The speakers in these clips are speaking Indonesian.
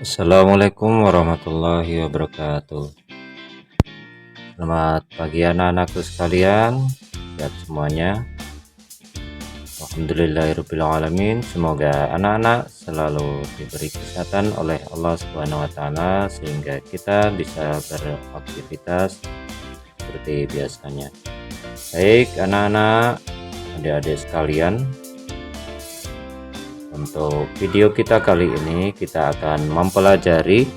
Assalamualaikum warahmatullahi wabarakatuh. Selamat pagi anak-anakku sekalian, sehat semuanya. Alhamdulillahirrabbilalamin. Semoga anak-anak selalu diberi kesehatan oleh Allah Subhanahu wa Ta'ala, sehingga kita bisa beraktivitas seperti biasanya. Baik anak-anak, adik-adik sekalian, untuk video kita kali ini kita akan mempelajari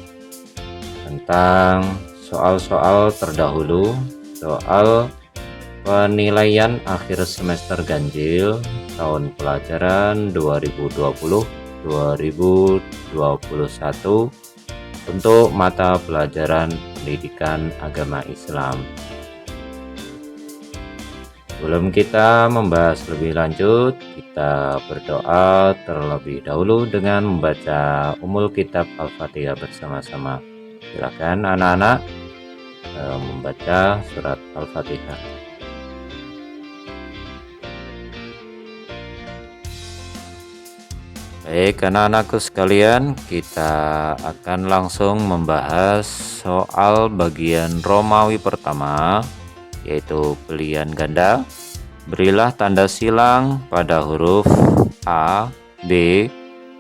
tentang soal-soal terdahulu, soal penilaian akhir semester ganjil tahun pelajaran 2020-2021 untuk mata pelajaran pendidikan agama Islam. Sebelum kita membahas lebih lanjut, kita berdoa terlebih dahulu dengan membaca Ummul Kitab Al-Fatihah bersama-sama. Silakan anak-anak membaca surat Al-Fatihah. Baik anak-anakku sekalian, kita akan langsung membahas soal bagian Romawi pertama, yaitu pilihan ganda. Berilah tanda silang pada huruf A, B,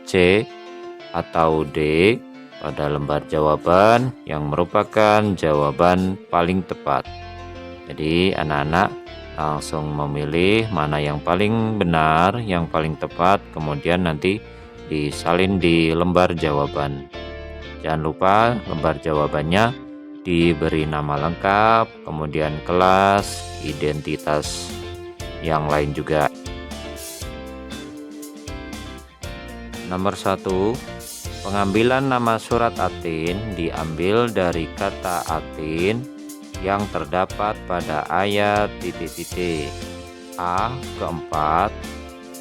C, atau D pada lembar jawaban yang merupakan jawaban paling tepat. Jadi anak-anak langsung memilih mana yang paling benar, yang paling tepat, kemudian nanti disalin di lembar jawaban. Jangan lupa lembar jawabannya diberi nama lengkap, kemudian kelas, identitas yang lain juga. Nomor 1, pengambilan nama surat Atin diambil dari kata Atin yang terdapat pada ayat titik-titik. A keempat,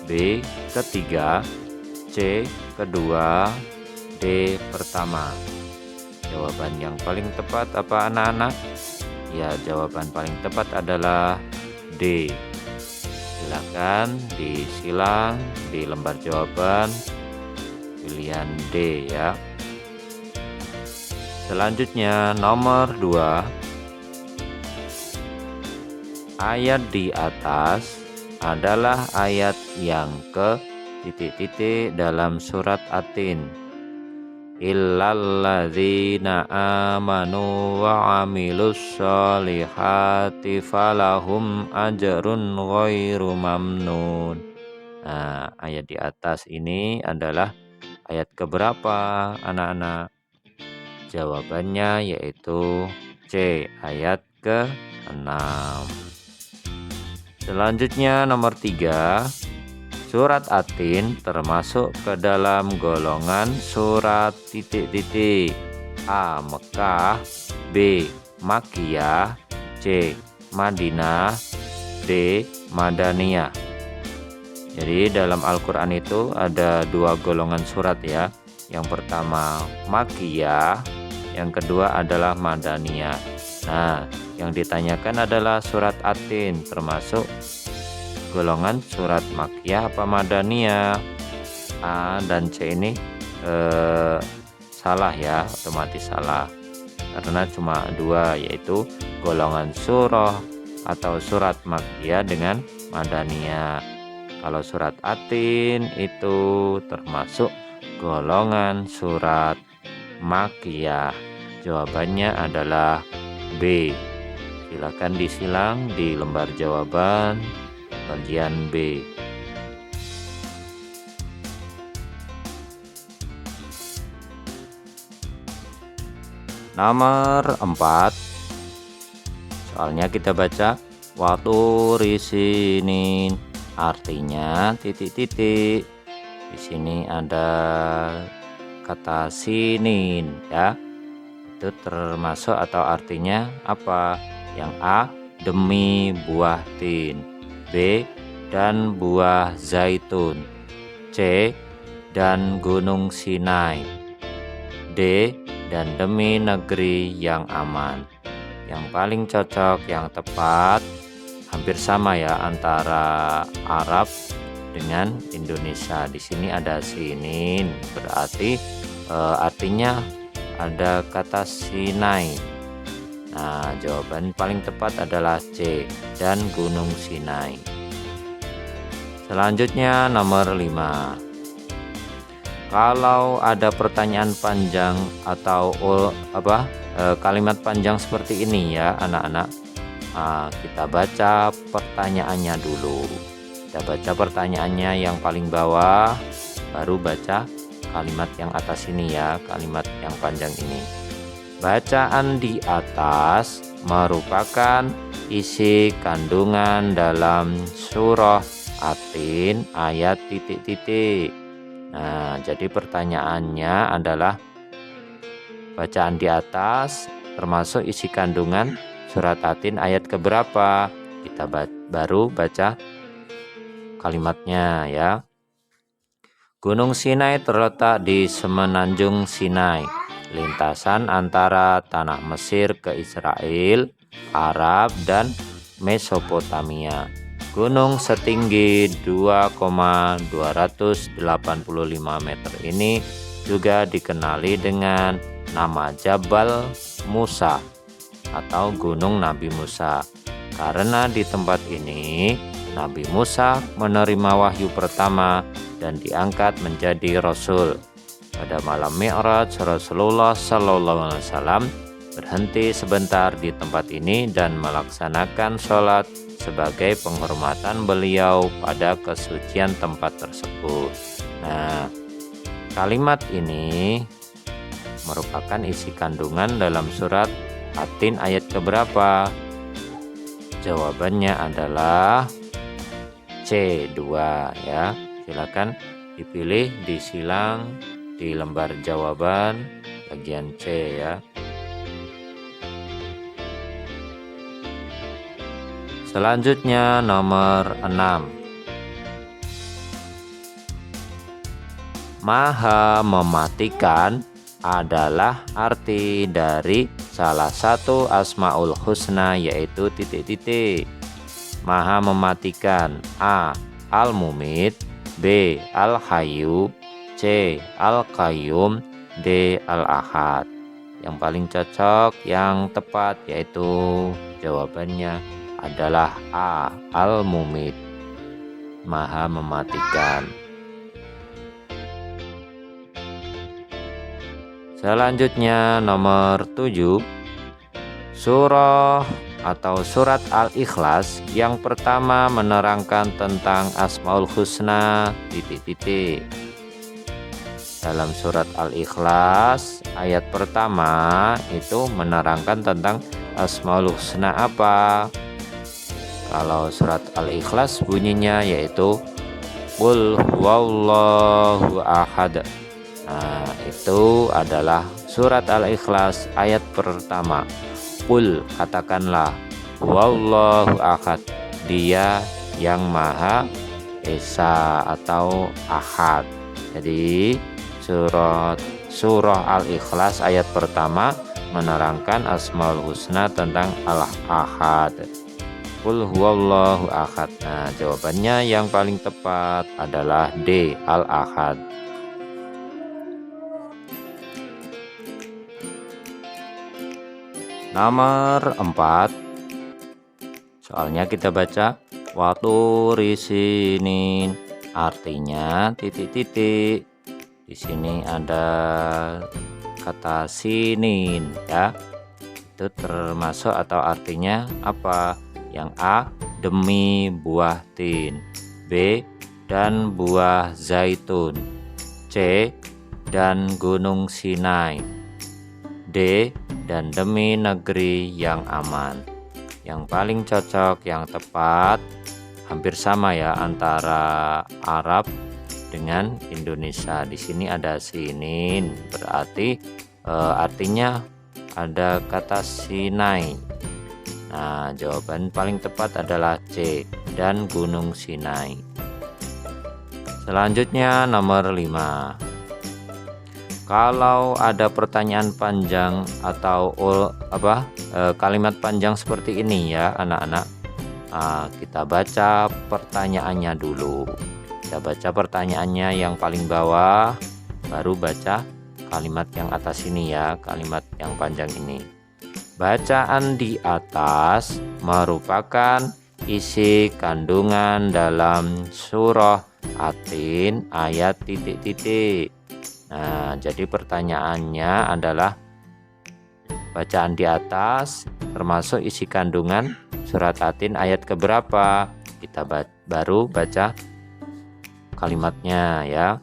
B ketiga, C kedua, D pertama. Jawaban yang paling tepat apa anak-anak? Ya, jawaban paling tepat adalah D. Silakan disilang di lembar jawaban pilihan D ya. Selanjutnya nomor 2. Ayat di atas adalah ayat yang ke titik-titik dalam surat Atin. Illalladzina amanu wa amilus solihati falahum ajrun ghairu mamnun. Nah, ayat di atas ini adalah ayat keberapa anak-anak? Jawabannya yaitu C, ayat ke-6. Selanjutnya nomor 3. Surat Atin termasuk ke dalam golongan surat titik-titik. A. Mekah, B. Makkiyah, C. Madinah, D. Madaniyah. Jadi dalam Al-Quran itu ada 2 golongan surat ya. Yang pertama Makkiyah, yang kedua adalah Madaniyah. Nah, yang ditanyakan adalah surat Atin termasuk golongan surat Makkiyah apa Madaniyah? A dan C ini salah ya, otomatis salah karena cuma 2, yaitu golongan surah atau surat Makkiyah dengan Madaniyah. Kalau surat Atin itu termasuk golongan surat Makkiyah. Jawabannya adalah B. Silakan disilang di lembar jawaban bagian B. Nomor 4. Soalnya kita baca waktu risinin, artinya titik-titik. Di sini ada kata sinin ya. Itu termasuk atau artinya apa? Yang A, demi buah tin, B, dan buah zaitun, C, dan gunung Sinai, D, dan demi negeri yang aman. Yang paling cocok, yang tepat, hampir sama ya antara Arab dengan Indonesia. Di sini ada sinin, berarti Artinya ada kata Sinai. Nah, jawaban paling tepat adalah C, dan Gunung Sinai. Selanjutnya nomor 5. Kalau ada pertanyaan panjang atau kalimat panjang seperti ini ya anak-anak, kita baca pertanyaannya dulu. Kita baca pertanyaannya yang paling bawah, baru baca kalimat yang atas ini ya, kalimat yang panjang ini. Bacaan di atas merupakan isi kandungan dalam surah At-Tin ayat titik-titik. Nah, jadi pertanyaannya adalah bacaan di atas termasuk isi kandungan surat At-Tin ayat keberapa? Kita baru baca kalimatnya ya. Gunung Sinai terletak di semenanjung Sinai, lintasan antara tanah Mesir ke Israel, Arab, dan Mesopotamia. Gunung setinggi 2,285 meter ini juga dikenali dengan nama Jabal Musa atau Gunung Nabi Musa, karena di tempat ini Nabi Musa menerima wahyu pertama dan diangkat menjadi Rasul. Pada malam Mi'raj, Rasulullah SAW berhenti sebentar di tempat ini dan melaksanakan sholat sebagai penghormatan beliau pada kesucian tempat tersebut. Nah, kalimat ini merupakan isi kandungan dalam surat At-Tin ayat keberapa? Jawabannya adalah C2 ya. Silakan dipilih, disilang di lembar jawaban bagian C ya. Selanjutnya nomor 6. Maha mematikan adalah arti dari salah satu Asmaul Husna, yaitu titik-titik. Maha mematikan: A. Al-Mumit, B. Al-Hayyu, C. Al-Qayyum, D. Al-Ahad. Yang paling cocok, yang tepat, yaitu jawabannya adalah A. Al-Mumit, Maha mematikan. Selanjutnya nomor 7. Surah atau surat Al-Ikhlas yang pertama menerangkan tentang Asmaul Husna titik-titik. Dalam surat Al-Ikhlas ayat pertama itu menerangkan tentang Asmaul Husna apa? Kalau surat Al-Ikhlas bunyinya yaitu Qul huwallahu ahad. Nah, itu adalah surat Al-Ikhlas ayat pertama. Qul, katakanlah, huwallahu ahad, dia yang maha esa atau ahad. Jadi surah Al-Ikhlas ayat pertama menerangkan Asmaul Husna tentang Al-Ahad. Qul huwallahu ahad. Nah, jawabannya yang paling tepat adalah D. Al-Ahad. Nomor 4. Soalnya kita baca waturi sinin, artinya titik-titik. Di sini ada kata sinin ya. Itu termasuk atau artinya apa? Yang A, demi buah tin, B, dan buah zaitun, C, dan gunung Sinai, D, dan demi negeri yang aman. Yang paling cocok, yang tepat, hampir sama ya antara Arab dengan Indonesia. Di sini ada sinin, berarti artinya ada kata Sinai. Nah, jawaban paling tepat adalah C, dan gunung Sinai. Selanjutnya nomor 5. Kalau ada pertanyaan panjang atau kalimat panjang seperti ini ya anak-anak, kita baca pertanyaannya dulu. Kita baca pertanyaannya yang paling bawah, baru baca kalimat yang atas ini ya, kalimat yang panjang ini. Bacaan di atas merupakan isi kandungan dalam surah At-Tin ayat titik-titik. Nah, jadi pertanyaannya adalah bacaan di atas termasuk isi kandungan surat At-Tin ayat keberapa? Kita baru baca kalimatnya ya.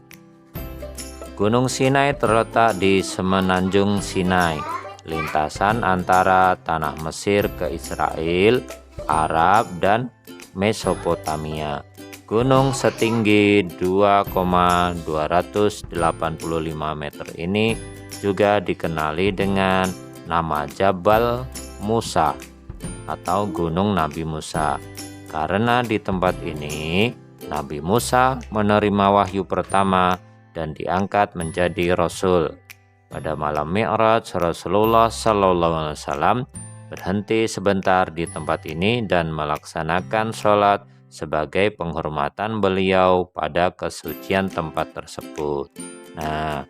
Gunung Sinai terletak di semenanjung Sinai, lintasan antara tanah Mesir ke Israel, Arab, dan Mesopotamia. Gunung setinggi 2,285 meter ini juga dikenali dengan nama Jabal Musa atau Gunung Nabi Musa, karena di tempat ini Nabi Musa menerima wahyu pertama dan diangkat menjadi Rasul. Pada malam Mi'raj, Rasulullah SAW berhenti sebentar di tempat ini dan melaksanakan sholat sebagai penghormatan beliau pada kesucian tempat tersebut. Nah,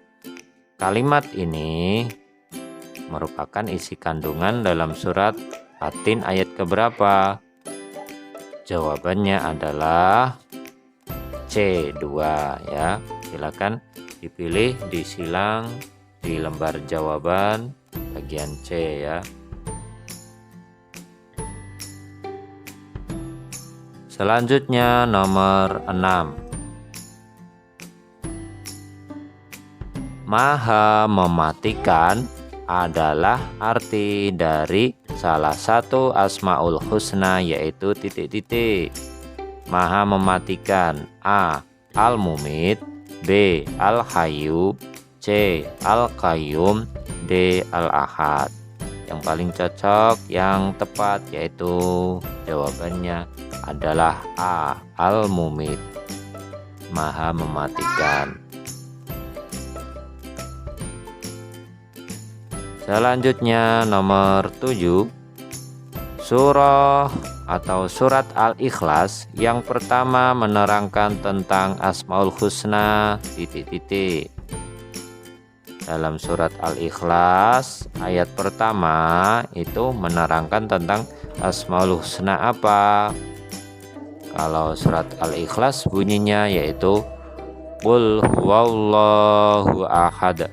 kalimat ini merupakan isi kandungan dalam surat At-Tin ayat keberapa? Jawabannya adalah C2 ya. Silakan dipilih, disilang di lembar jawaban bagian C ya. Selanjutnya nomor 6. Maha mematikan adalah arti dari salah satu Asmaul Husna, yaitu titik-titik. Maha mematikan: A. Al-Mumit, B. Al-Hayyu, C. Al-Qayyum, D. Al-Ahad. Yang paling cocok, yang tepat, yaitu jawabannya adalah A. Al-Mumit, Maha mematikan. Selanjutnya nomor 7. Surah atau surat Al-Ikhlas yang pertama menerangkan tentang Asmaul Husna titik-titik. Dalam surat Al-Ikhlas ayat pertama itu menerangkan tentang Asmaul Husna apa? Kalau surat Al-Ikhlas bunyinya yaitu Qul huwallahu ahad.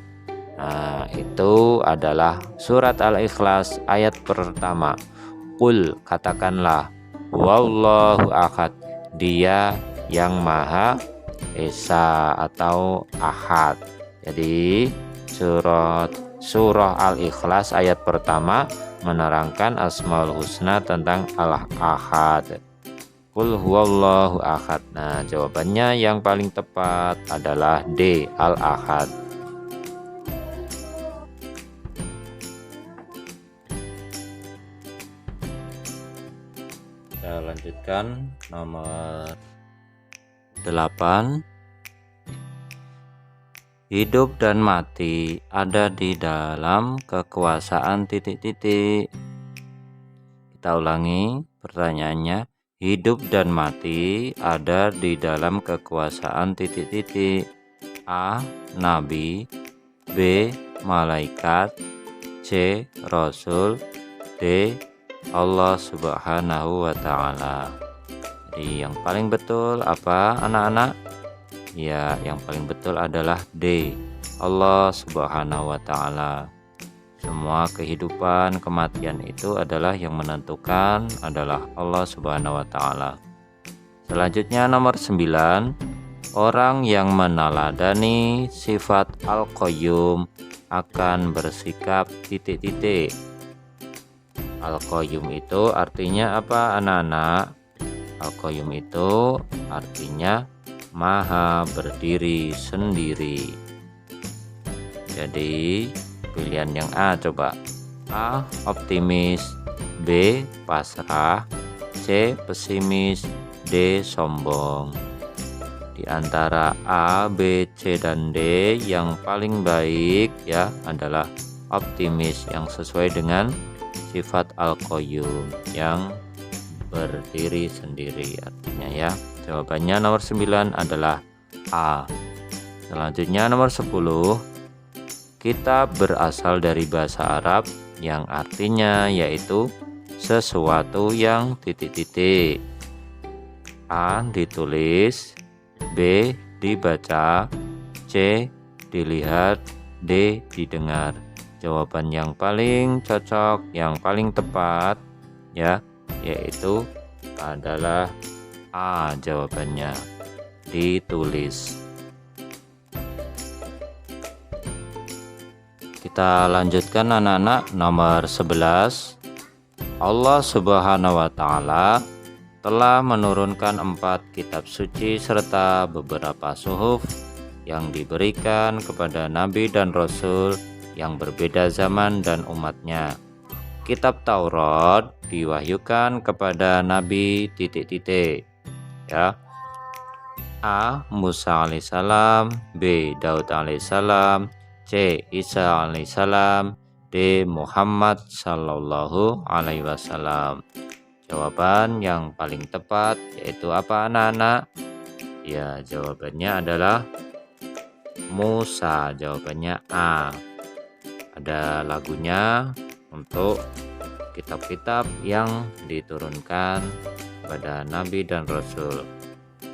Nah, itu adalah surat Al-Ikhlas ayat pertama. Qul, katakanlah, wallahu ahad, dia yang maha esa atau ahad. Jadi surah Al-Ikhlas ayat pertama menerangkan Asmaul Husna tentang Al-Ahad. Qul huwallahu ahad. Nah, jawabannya yang paling tepat adalah D. Al-Ahad. Kita lanjutkan nomor 8. Hidup dan mati ada di dalam kekuasaan titik-titik. Kita ulangi pertanyaannya. Hidup dan mati ada di dalam kekuasaan titik-titik. A. Nabi, B. Malaikat, C. Rasul, D. Allah Subhanahu wa Ta'ala. Jadi yang paling betul apa anak-anak? Ya, yang paling betul adalah D. Allah Subhanahu wa Ta'ala. Semua kehidupan, kematian itu adalah yang menentukan adalah Allah Subhanahu wa Ta'ala. Selanjutnya nomor 9. Orang yang meneladani sifat Al-Qayyum akan bersikap titik-titik. Al-Qayyum itu artinya apa anak-anak? Al-Qayyum itu artinya maha berdiri sendiri. Jadi pilihan yang A coba. A. Optimis, B. Pasrah, C. Pesimis, D. Sombong. Di antara A, B, C, dan D yang paling baik ya adalah optimis yang sesuai dengan sifat Al-Qayyum yang berdiri sendiri artinya ya. Jawabannya nomor 9 adalah A. Selanjutnya nomor 10. Kitab berasal dari bahasa Arab yang artinya yaitu sesuatu yang titik-titik. A. Ditulis, B. Dibaca, C. Dilihat, D. Didengar. Jawaban yang paling cocok, yang paling tepat ya, yaitu adalah A. Jawabannya ditulis. Kita lanjutkan anak-anak, nomor 11. Allah Subhanahu wa Ta'ala telah menurunkan 4 kitab suci serta beberapa suhuf yang diberikan kepada nabi dan rasul yang berbeda zaman dan umatnya. Kitab Taurat diwahyukan kepada nabi titik-titik ya. A. Musa alaihissalam, B. Daud alaihissalam, C. Isa alaihissalam, D. Muhammad sallallahu alaihi wasallam. Jawaban yang paling tepat yaitu apa anak-anak? Ya, jawabannya adalah Musa. Jawabannya A. Ada lagunya untuk kitab-kitab yang diturunkan kepada nabi dan rasul.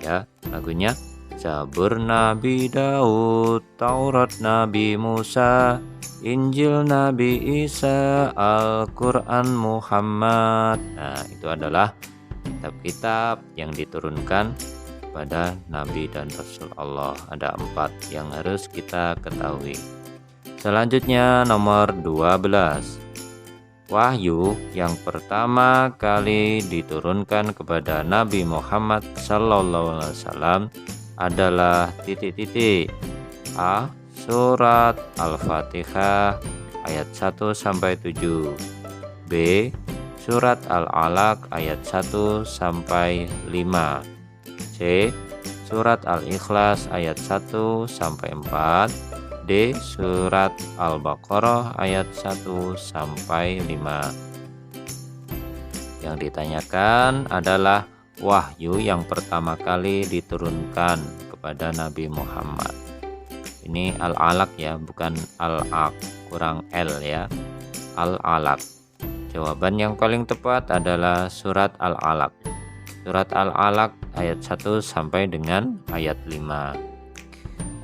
Ya, lagunya Zabur Nabi Daud, Taurat Nabi Musa, Injil Nabi Isa, Al-Quran Muhammad. Nah, itu adalah kitab-kitab yang diturunkan kepada nabi dan rasul Allah. Ada 4 yang harus kita ketahui. Selanjutnya nomor 12. Wahyu yang pertama kali diturunkan kepada Nabi Muhammad sallallahu alaihi wasallam adalah titik-titik. A. Surat Al-Fatihah ayat 1 sampai 7. B. Surat Al-Alaq ayat 1 sampai 5. C. Surat Al-Ikhlas ayat 1 sampai 4. D. Surat Al-Baqarah ayat 1 sampai 5. Yang ditanyakan adalah wahyu yang pertama kali diturunkan kepada Nabi Muhammad. Ini Al-Alaq ya, bukan Al-Aq, kurang L ya. Al-Alaq. Jawaban yang paling tepat adalah surat Al-Alaq. Surat Al-Alaq ayat 1 sampai dengan ayat 5.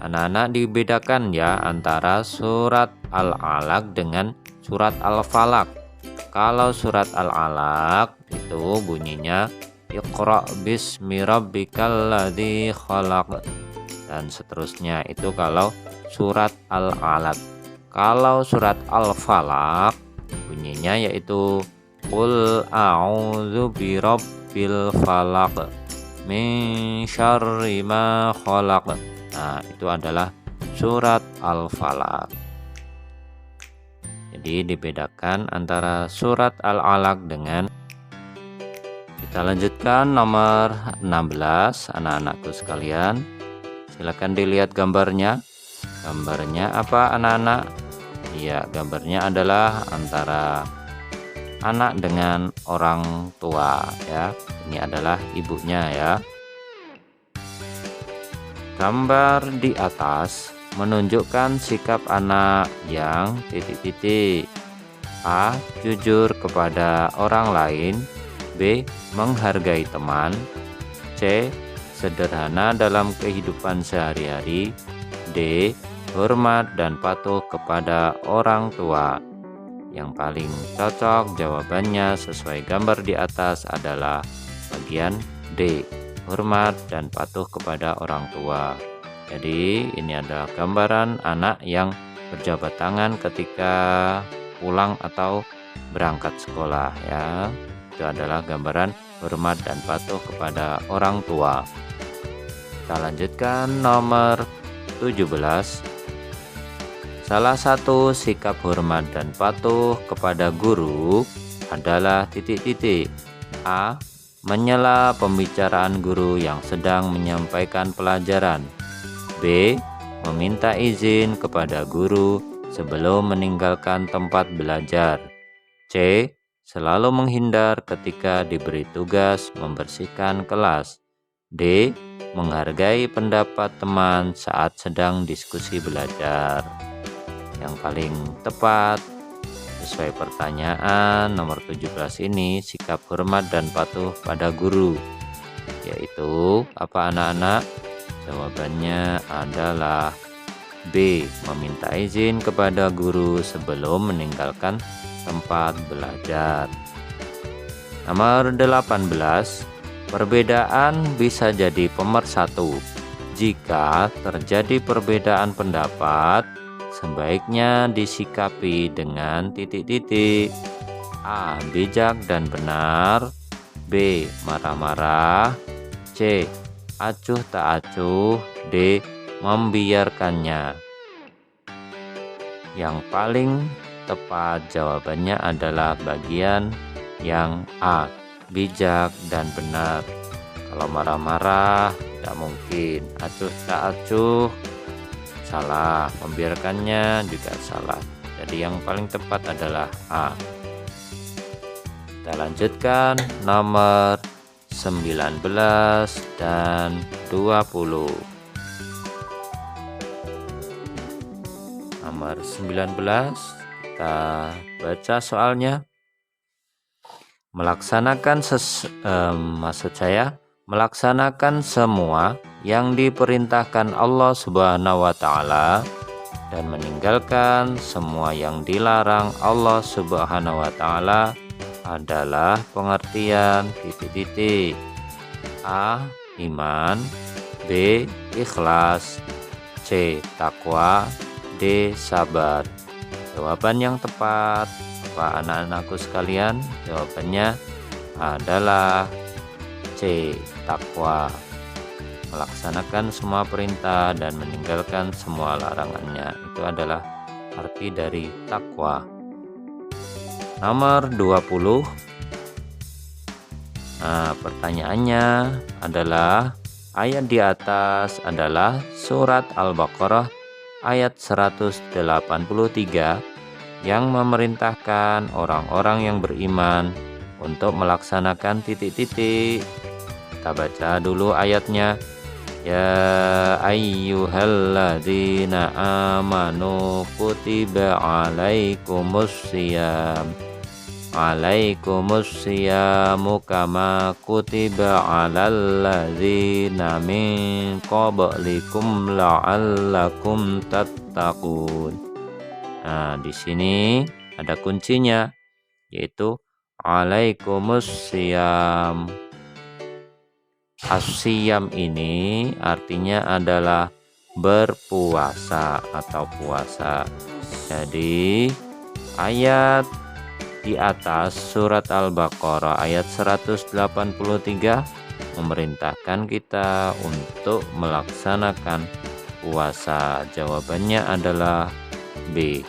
Anak-anak dibedakan ya antara surat Al-Alaq dengan surat Al-Falaq. Kalau surat Al-Alaq itu bunyinya Iqra bismi rabbikal ladzi khalaq dan seterusnya. Itu kalau surat Al-Alaq. Kalau surat Al-Falaq bunyinya yaitu Qul a'udzu birabbil falaq min syarri ma khalaq. Nah, itu adalah surat Al-Falaq. Jadi dibedakan antara surat Al-Alaq dengan. Kita lanjutkan nomor 16 anak-anakku sekalian. Silakan dilihat gambarnya. Gambarnya apa anak-anak? Iya, gambarnya adalah antara anak dengan orang tua ya. Ini adalah ibunya ya. Gambar di atas menunjukkan sikap anak yang titik-titik. A. Jujur kepada orang lain. B. Menghargai teman. C. Sederhana dalam kehidupan sehari-hari. D. Hormat dan patuh kepada orang tua. Yang paling cocok jawabannya sesuai gambar di atas adalah bagian D. Hormat dan patuh kepada orang tua. Jadi ini adalah gambaran anak yang berjabat tangan ketika pulang atau berangkat sekolah ya. Itu adalah gambaran hormat dan patuh kepada orang tua. Kita lanjutkan nomor 17. Salah satu sikap hormat dan patuh kepada guru adalah titik-titik. A. Menyela pembicaraan guru yang sedang menyampaikan pelajaran. B. Meminta izin kepada guru sebelum meninggalkan tempat belajar. C. Selalu menghindar ketika diberi tugas membersihkan kelas. D. Menghargai pendapat teman saat sedang diskusi belajar. yang paling tepat sesuai pertanyaan nomor 17 ini sikap hormat dan patuh pada guru, yaitu apa anak-anak? Jawabannya adalah B. Meminta izin kepada guru sebelum meninggalkan tempat belajar. Nomor 18. Perbedaan bisa jadi pemersatu. Jika terjadi perbedaan pendapat, sebaiknya disikapi dengan titik-titik. A. Bijak dan benar. B. Marah-marah. C. Acuh tak acuh. D. Membiarkannya. Yang paling tepat jawabannya adalah bagian yang A. Bijak dan benar. Kalau marah-marah tidak mungkin, acuh tak acuh salah, membiarkannya juga salah. Jadi yang paling tepat adalah A. Kita lanjutkan nomor 19 dan 20. Nomor 19 kita baca soalnya. Melaksanakan semua yang diperintahkan Allah Subhanahu wa Ta'ala dan meninggalkan semua yang dilarang Allah Subhanahu wa Ta'ala adalah pengertian titik-titik. A. Iman. B. Ikhlas. C. Takwa. D. Sabar. Jawaban yang tepat apa anak-anakku sekalian? Jawabannya adalah C. Takwa. Melaksanakan semua perintah dan meninggalkan semua larangannya, itu adalah arti dari takwa. Nomor 20. Nah, pertanyaannya adalah ayat di atas adalah surat Al-Baqarah ayat 183 yang memerintahkan orang-orang yang beriman untuk melaksanakan titik-titik. Kita baca dulu ayatnya. Ya ayyuhalladzina amanu kutiba alaikumus siyamu kama kutiba alal ladzina min qablikum la'allakum tattaqun. Nah, di sini ada kuncinya, yaitu alaikumusiyam. As-siyam ini artinya adalah berpuasa atau puasa. Jadi ayat di atas surat Al-Baqarah ayat 183 memerintahkan kita untuk melaksanakan puasa. Jawabannya adalah B.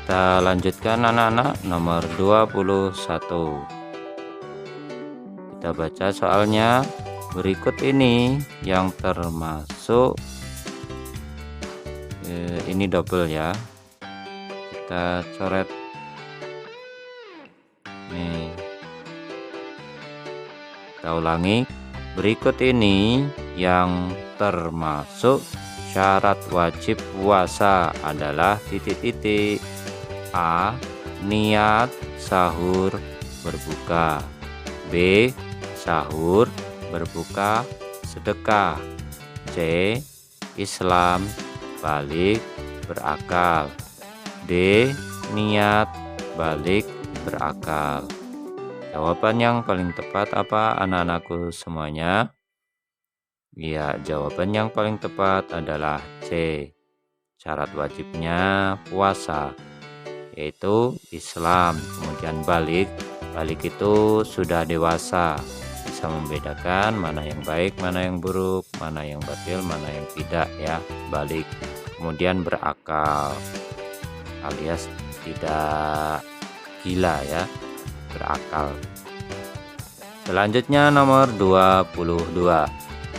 Kita lanjutkan anak-anak nomor 21. Kita baca soalnya. Berikut ini yang termasuk ini double ya. Kita coret nih. Kita ulangi. Berikut ini yang termasuk syarat wajib puasa adalah titik-titik. A. Niat sahur berbuka. B. Sahur berbuka sedekah. C. Islam balik berakal. D. Niat balik berakal. Jawaban yang paling tepat apa anak-anakku semuanya? Ya, jawaban yang paling tepat adalah C. Syarat wajibnya puasa, yaitu Islam. Kemudian balik itu sudah dewasa, bisa membedakan mana yang baik, mana yang buruk, mana yang batil, mana yang tidak ya. Balik. Kemudian berakal, alias tidak gila ya, berakal. Selanjutnya nomor 22.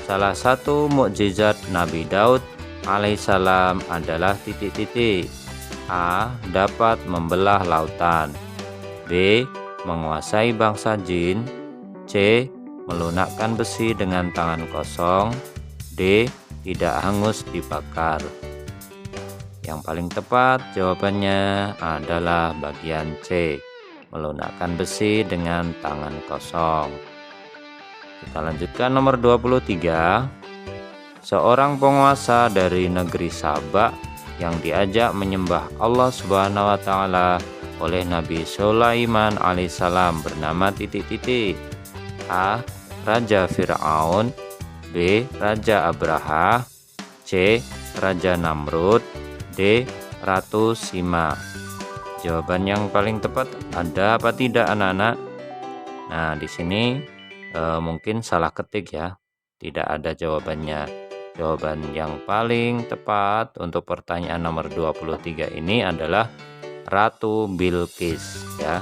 Salah satu mukjizat Nabi Daud alaihissalam adalah titik-titik. A. Dapat membelah lautan. B. menguasai bangsa jin. C. Melunakkan besi dengan tangan kosong. D. Tidak hangus dibakar. Yang paling tepat jawabannya adalah bagian C. Melunakkan besi dengan tangan kosong. Kita lanjutkan nomor 23. Seorang penguasa dari negeri Sabak yang diajak menyembah Allah Subhanahu wa taala oleh Nabi Sulaiman alaihissalam bernama titik-titik. A. Raja Fir'aun. B. Raja Abraha. C. Raja Namrud. D. Ratu Sima. Jawaban yang paling tepat ada apa tidak anak-anak? Nah, di sini mungkin salah ketik ya. Tidak ada jawabannya. Jawaban yang paling tepat untuk pertanyaan nomor 23 ini adalah Ratu Bilqis ya.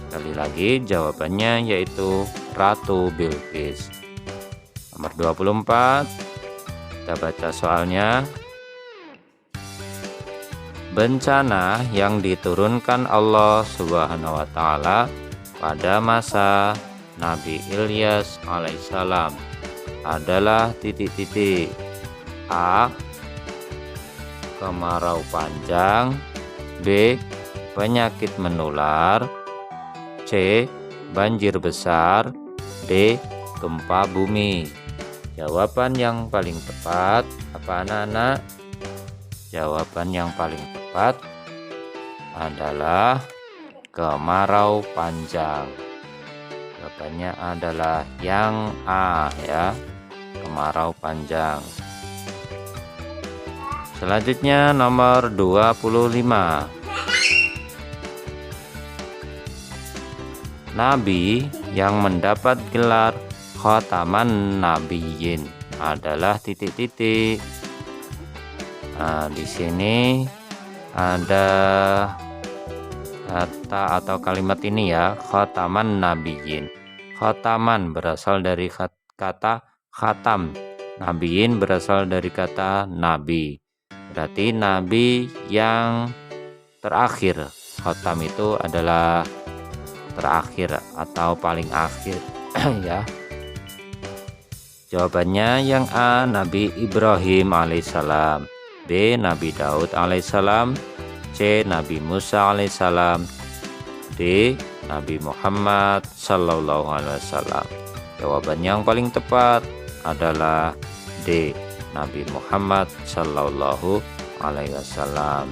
Sekali lagi jawabannya yaitu Ratu Bilqis. Nomor 24. Kita baca soalnya. Bencana yang diturunkan Allah Subhanahu wa taala pada masa Nabi Ilyas alaihissalam adalah titik-titik. A. Kemarau panjang. B. Penyakit menular. C. Banjir besar. D. Gempa bumi. Jawaban yang paling tepat apa anak-anak? Jawaban yang paling tepat adalah kemarau panjang. Jawabannya adalah yang A ya, kemarau panjang. Selanjutnya nomor 25. Nabi yang mendapat gelar Khataman Nabiyyin adalah titik-titik. Nah, di sini ada kata atau kalimat ini ya, Khataman Nabiyyin. Khataman berasal dari kata khatam. Nabiyyin berasal dari kata nabi. Berarti nabi yang terakhir. Khatam itu adalah terakhir atau paling akhir ya. Jawabannya yang A, Nabi Ibrahim alaihissalam. B. Nabi Daud alaihissalam. C. Nabi Musa alaihissalam. D. Nabi Muhammad sallallahu alaihi wasallam. Jawaban yang paling tepat adalah D. Nabi Muhammad sallallahu alaihi wasallam.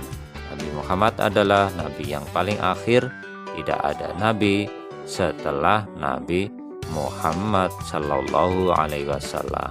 Nabi Muhammad adalah nabi yang paling akhir. Tidak ada nabi setelah Nabi Muhammad sallallahu alaihi wasallam.